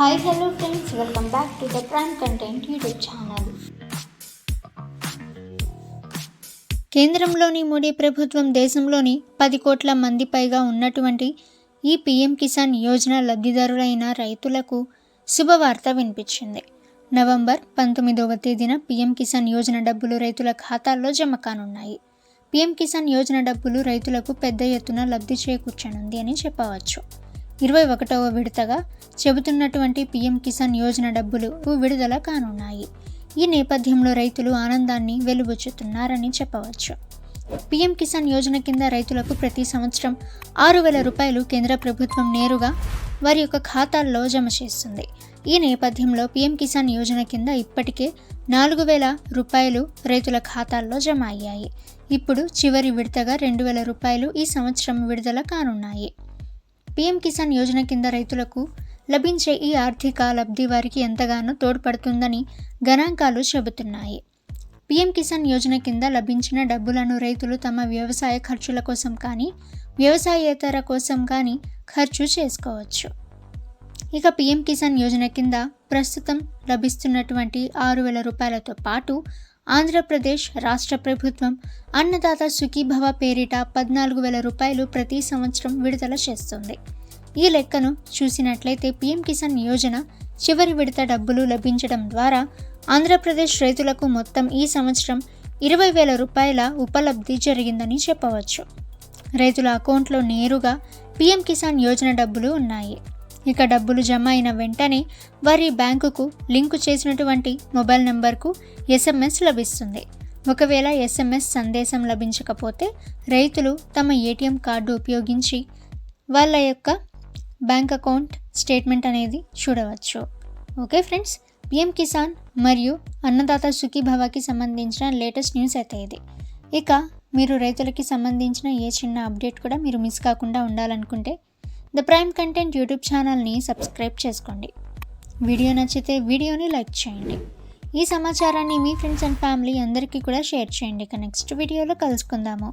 Hi hello friends, welcome back to the prime content YouTube channel. కేంద్రంలోని మోడీ ప్రభుత్వం దేశంలోని 10 కోట్ల మంది పైగా ఉన్నటువంటి ఈ పీఎం కిసాన్ యోజన లబ్ధిదారులైన రైతులకు శుభవార్త వినిపించింది. నవంబర్ 19వ తేదీన పీఎం కిసాన్ యోజన డబ్బులు రైతుల ఖాతాల్లో జమ కానున్నాయి. పీఎం కిసాన్ యోజన డబ్బులు రైతులకు పెద్ద ఎత్తున లబ్ధి చేకూర్చనుంది అని చెప్పవచ్చు. 21వ విడతగా చెబుతున్నటువంటి పీఎం కిసాన్ యోజన డబ్బులు విడుదల కానున్నాయి. ఈ నేపథ్యంలో రైతులు ఆనందాన్ని వెలుబుచ్చుతున్నారని చెప్పవచ్చు. పీఎం కిసాన్ యోజన కింద రైతులకు ప్రతి సంవత్సరం 6,000 రూపాయలు కేంద్ర ప్రభుత్వం నేరుగా వారి యొక్క ఖాతాల్లో జమ చేస్తుంది. ఈ నేపథ్యంలో పీఎం కిసాన్ యోజన కింద ఇప్పటికే 4,000 రూపాయలు రైతుల ఖాతాల్లో జమ అయ్యాయి. ఇప్పుడు చివరి విడతగా 2,000 రూపాయలు ఈ సంవత్సరం విడుదల కానున్నాయి. పీఎం కిసాన్ యోజన కింద రైతులకు లభించే ఈ ఆర్థిక లబ్ధి వారికి ఎంతగానో తోడ్పడుతుందని గణాంకాలు చెబుతున్నాయి. పీఎం కిసాన్ యోజన కింద లభించిన డబ్బులను రైతులు తమ వ్యవసాయ ఖర్చుల కోసం కానీ వ్యవసాయేతర కోసం కానీ ఖర్చు చేసుకోవచ్చు. ఇక పీఎం కిసాన్ యోజన కింద ప్రస్తుతం లభిస్తున్నటువంటి 6,000 రూపాయలతో పాటు ఆంధ్రప్రదేశ్ రాష్ట్ర ప్రభుత్వం అన్నదాత సుఖీభవ పేరిట 14,000 రూపాయలు ప్రతి సంవత్సరం విడుదల చేస్తుంది. ఈ లెక్కను చూసినట్లయితే పీఎం కిసాన్ యోజన చివరి విడత డబ్బులు లభించడం ద్వారా ఆంధ్రప్రదేశ్ రైతులకు మొత్తం ఈ సంవత్సరం 20,000 రూపాయల ఉపలబ్ధి జరిగిందని చెప్పవచ్చు. రైతుల అకౌంట్లో నేరుగా పీఎం కిసాన్ యోజన డబ్బులు ఉన్నాయి. ఇక డబ్బులు జమ అయిన వెంటనే వారి బ్యాంకుకు లింకు చేసినటువంటి మొబైల్ నెంబర్కు SMS లభిస్తుంది. ఒకవేళ SMS సందేశం లభించకపోతే రైతులు తమ ఏటీఎం కార్డు ఉపయోగించి వాళ్ళ యొక్క బ్యాంక్ అకౌంట్ స్టేట్మెంట్ అనేది చూడవచ్చు. ఓకే ఫ్రెండ్స్, పీఎం కిసాన్ మరియు అన్నదాత సుఖీభవకి సంబంధించిన లేటెస్ట్ న్యూస్ అయితే ఇది. ఇక మీరు రైతులకి సంబంధించిన ఏ చిన్న అప్డేట్ కూడా మీరు మిస్ కాకుండా ఉండాలనుకుంటే ద ప్రైమ్ కంటెంట్ యూట్యూబ్ ఛానల్ని సబ్స్క్రైబ్ చేసుకోండి. వీడియో నచ్చితే వీడియోని లైక్ చేయండి. ఈ సమాచారాన్ని మీ ఫ్రెండ్స్ అండ్ ఫ్యామిలీ అందరికీ కూడా షేర్ చేయండి. ఇక నెక్స్ట్ వీడియోలో కలుసుకుందాము.